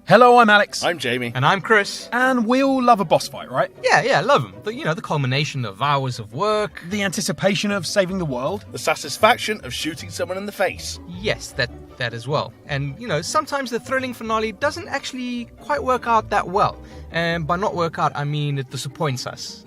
Hello, I'm Alex. I'm Jamie. And I'm Chris. And we all love a boss fight, right? Yeah, love them. The culmination of hours of work. The anticipation of saving the world. The satisfaction of shooting someone in the face. Yes, that as well. And, sometimes the thrilling finale doesn't actually quite work out that well. And by not work out, I mean it disappoints us.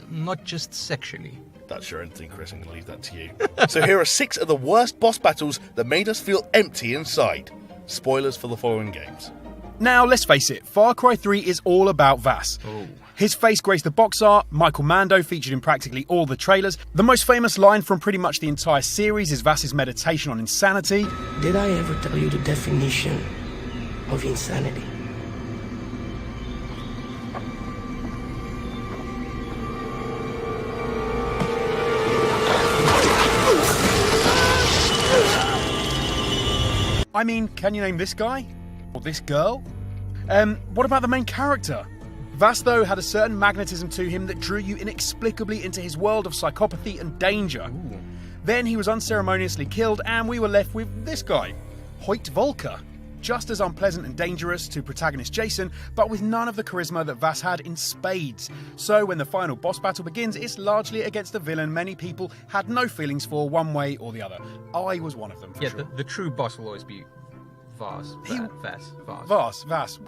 Not just sexually. That's your own thing, Chris. I'm going to leave that to you. So here are 6 of the worst boss battles that made us feel empty inside. Spoilers for the following games. Now, let's face it, Far Cry 3 is all about Vaas. Oh. His face graced the box art, Michael Mando featured in practically all the trailers. The most famous line from pretty much the entire series is Vaas's meditation on insanity. Did I ever tell you the definition of insanity? I mean, can you name this guy? Or this girl? What about the main character? Vaas, though, had a certain magnetism to him that drew you inexplicably into his world of psychopathy and danger. Ooh. Then he was unceremoniously killed, and we were left with this guy, Hoyt Volker. Just as unpleasant and dangerous to protagonist Jason, but with none of the charisma that Vaas had in spades. So when the final boss battle begins, it's largely against a villain many people had no feelings for one way or the other. I was one of them, for sure. The true boss will always be Vaas.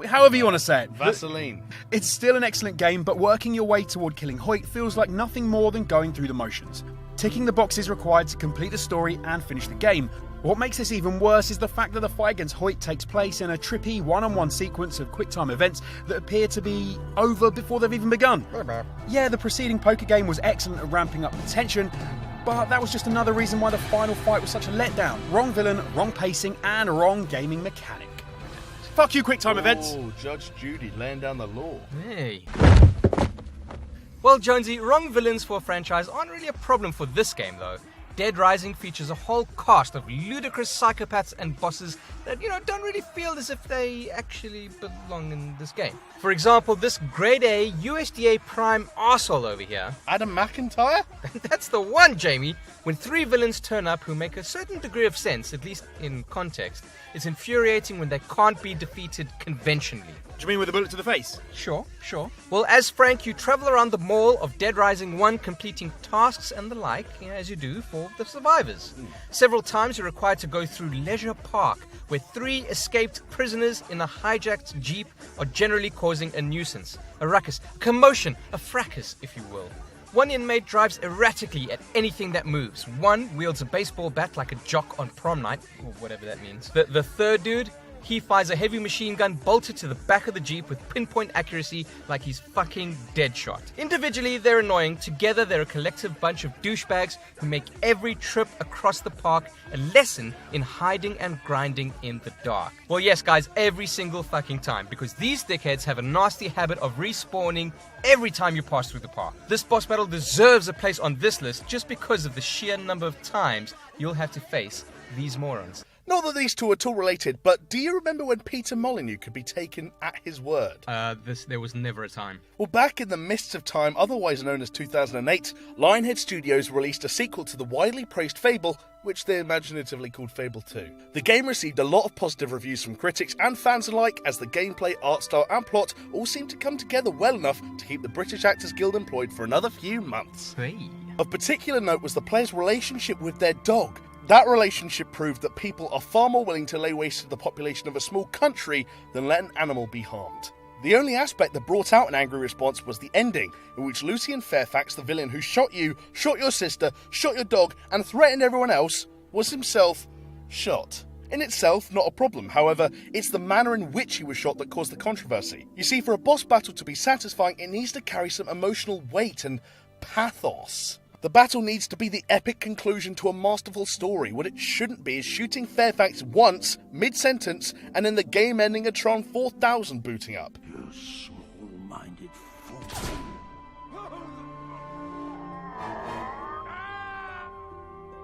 However you want to say it. Vaseline. It's still an excellent game, but working your way toward killing Hoyt feels like nothing more than going through the motions. Ticking the boxes required to complete the story and finish the game. What makes this even worse is the fact that the fight against Hoyt takes place in a trippy one-on-one sequence of quick-time events that appear to be over before they've even begun. Yeah, the preceding poker game was excellent at ramping up the tension, but that was just another reason why the final fight was such a letdown. Wrong villain, wrong pacing, and wrong gaming mechanic. Fuck you, quick-time events! Oh, Judge Judy laying down the law. Hey. Well, Jonesy, wrong villains for a franchise aren't really a problem for this game, though. Dead Rising features a whole cast of ludicrous psychopaths and bosses that, don't really feel as if they actually belong in this game. For example, this grade A USDA Prime arsehole over here. Adam McIntyre? That's the one, Jamie. When 3 villains turn up who make a certain degree of sense, at least in context, it's infuriating when they can't be defeated conventionally. Do you mean with a bullet to the face? Sure. Well, as Frank, you travel around the mall of Dead Rising 1 completing tasks and the like, as you do for the survivors. Several times you're required to go through Leisure Park, where 3 escaped prisoners in a hijacked jeep are generally causing a nuisance, a ruckus, a commotion, a fracas, if you will. One inmate drives erratically at anything that moves. One wields a baseball bat like a jock on prom night, or whatever that means. The third dude, he fires a heavy machine gun bolted to the back of the Jeep with pinpoint accuracy like he's fucking Deadshot. Individually, they're annoying. Together, they're a collective bunch of douchebags who make every trip across the park a lesson in hiding and grinding in the dark. Well, yes, guys, every single fucking time, because these dickheads have a nasty habit of respawning every time you pass through the park. This boss battle deserves a place on this list just because of the sheer number of times you'll have to face these morons. Not that these two are at all related, but do you remember when Peter Molyneux could be taken at his word? There was never a time. Well, back in the mists of time, otherwise known as 2008, Lionhead Studios released a sequel to the widely praised Fable, which they imaginatively called Fable 2. The game received a lot of positive reviews from critics and fans alike, as the gameplay, art style and plot all seemed to come together well enough to keep the British Actors Guild employed for another few months. Hey. Of particular note was the player's relationship with their dog. That relationship proved that people are far more willing to lay waste to the population of a small country than let an animal be harmed. The only aspect that brought out an angry response was the ending, in which Lucien Fairfax, the villain who shot you, shot your sister, shot your dog, and threatened everyone else, was himself shot. In itself, not a problem. However, it's the manner in which he was shot that caused the controversy. You see, for a boss battle to be satisfying, it needs to carry some emotional weight and pathos. The battle needs to be the epic conclusion to a masterful story. What it shouldn't be is shooting Fairfax once, mid-sentence, and then the game ending a Tron 4000 booting up. You small-minded fool.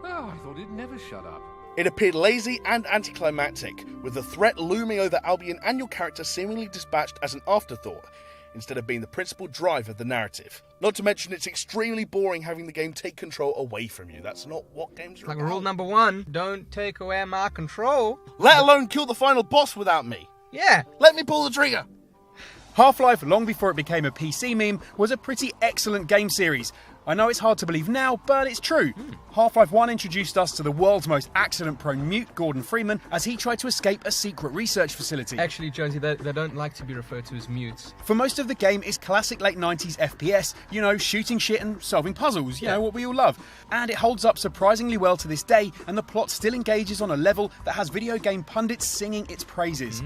Oh, I thought it'd never shut up. It appeared lazy and anticlimactic, with the threat looming over Albion and your character seemingly dispatched as an afterthought, instead of being the principal drive of the narrative. Not to mention it's extremely boring having the game take control away from you. That's not what games are like about. Rule number 1, don't take away my control. Let alone kill the final boss without me. Yeah. Let me pull the trigger. Half-Life, long before it became a PC meme, was a pretty excellent game series. I know it's hard to believe now, but it's true. Half-Life 1 introduced us to the world's most accident-prone mute, Gordon Freeman, as he tried to escape a secret research facility. Actually, Jonesy, they don't like to be referred to as mutes. For most of the game, it's classic late 90s FPS, you know, shooting shit and solving puzzles, you know, what we all love. And it holds up surprisingly well to this day, and the plot still engages on a level that has video game pundits singing its praises.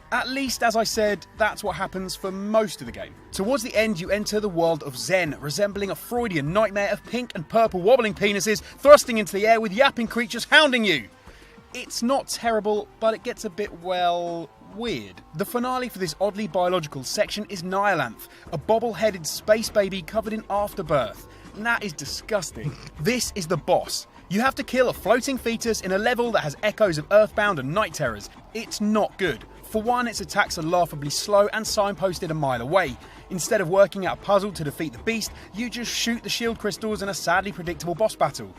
At least, as I said, that's what happens for most of the game. Towards the end, you enter the world of Zen, resembling a Freudian nightmare of pink and purple wobbling penises thrusting into the air with yapping creatures hounding you. It's not terrible, but it gets a bit, well, weird. The finale for this oddly biological section is Nihilanth, a bobble-headed space baby covered in afterbirth. And that is disgusting. This is the boss. You have to kill a floating fetus in a level that has echoes of Earthbound and Night Terrors. It's not good. For one, its attacks are laughably slow and signposted a mile away. Instead of working out a puzzle to defeat the beast, you just shoot the shield crystals in a sadly predictable boss battle.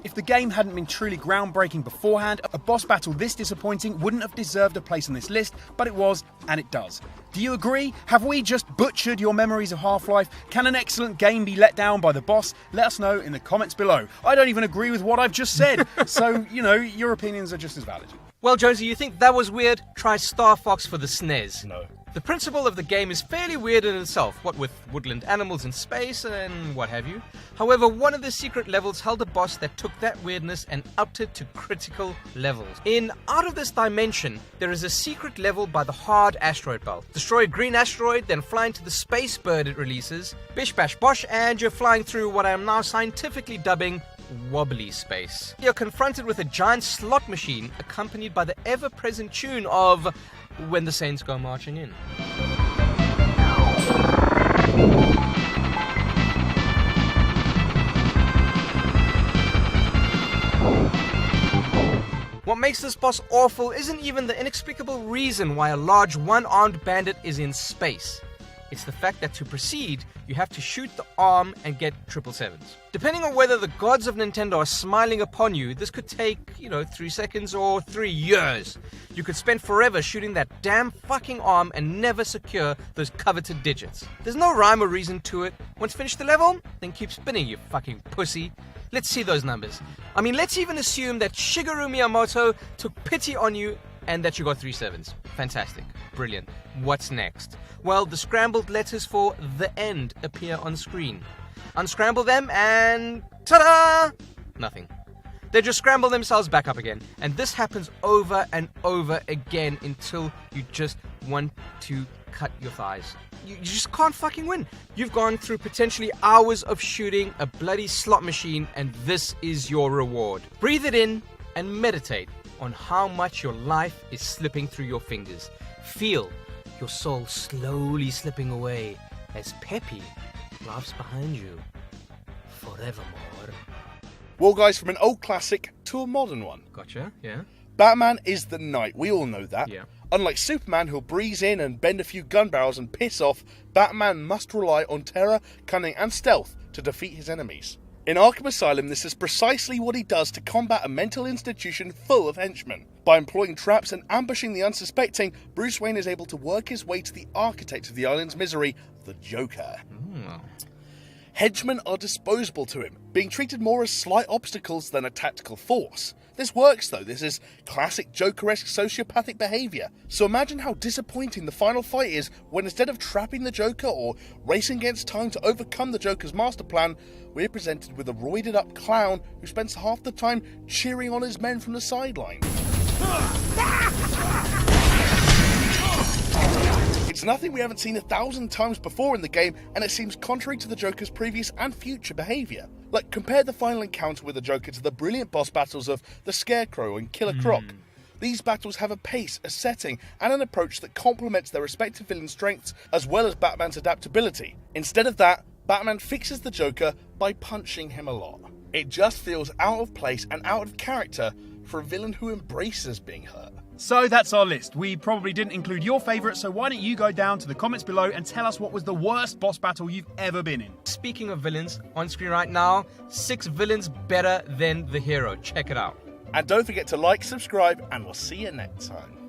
If the game hadn't been truly groundbreaking beforehand, a boss battle this disappointing wouldn't have deserved a place on this list, but it was, and it does. Do you agree? Have we just butchered your memories of Half-Life? Can an excellent game be let down by the boss? Let us know in the comments below. I don't even agree with what I've just said, so, you know, your opinions are just as valid. Well, Jonesy, you think that was weird? Try Star Fox for the SNES. No. The principle of the game is fairly weird in itself, what with woodland animals in space and what have you. However, one of the secret levels held a boss that took that weirdness and upped it to critical levels. In Out of This Dimension, there is a secret level by the hard asteroid belt. Destroy a green asteroid, then fly into the space bird it releases. Bish bash bosh, and you're flying through what I am now scientifically dubbing wobbly space. You're confronted with a giant slot machine accompanied by the ever-present tune of When the Saints Go Marching In. What makes this boss awful isn't even the inexplicable reason why a large one-armed bandit is in space. It's the fact that to proceed, you have to shoot the arm and get 777s. Depending on whether the gods of Nintendo are smiling upon you, this could take, 3 seconds or 3 years. You could spend forever shooting that damn fucking arm and never secure those coveted digits. There's no rhyme or reason to it. Once finished the level, then keep spinning, you fucking pussy. Let's see those numbers. I mean, let's even assume that Shigeru Miyamoto took pity on you and that you got 3 sevens. Fantastic. Brilliant. What's next? Well, the scrambled letters for the end appear on screen. Unscramble them and ta-da! Nothing. They just scramble themselves back up again. And this happens over and over again until you just want to cut your thighs. You just can't fucking win. You've gone through potentially hours of shooting a bloody slot machine, and this is your reward. Breathe it in and meditate on how much your life is slipping through your fingers. Feel your soul slowly slipping away as Peppy laughs behind you forevermore. Well, guys, from an old classic to a modern one. Gotcha, yeah. Batman is the knight, we all know that. Yeah. Unlike Superman, who'll breeze in and bend a few gun barrels and piss off, Batman must rely on terror, cunning and stealth to defeat his enemies. In Arkham Asylum, this is precisely what he does to combat a mental institution full of henchmen. By employing traps and ambushing the unsuspecting, Bruce Wayne is able to work his way to the architect of the island's misery, the Joker. Henchmen are disposable to him, being treated more as slight obstacles than a tactical force. This works though, this is classic Joker-esque sociopathic behaviour. So imagine how disappointing the final fight is when instead of trapping the Joker or racing against time to overcome the Joker's master plan, we're presented with a roided up clown who spends half the time cheering on his men from the sideline. It's nothing we haven't seen 1,000 times before in the game, and it seems contrary to the Joker's previous and future behaviour. Like, compare the final encounter with the Joker to the brilliant boss battles of the Scarecrow and Killer Croc. These battles have a pace, a setting, and an approach that complements their respective villain strengths as well as Batman's adaptability. Instead of that, Batman fixes the Joker by punching him a lot. It just feels out of place and out of character for a villain who embraces being hurt. So that's our list. We probably didn't include your favourite, so why don't you go down to the comments below and tell us what was the worst boss battle you've ever been in. Speaking of villains, on screen right now, 6 villains better than the hero. Check it out. And don't forget to like, subscribe, and we'll see you next time.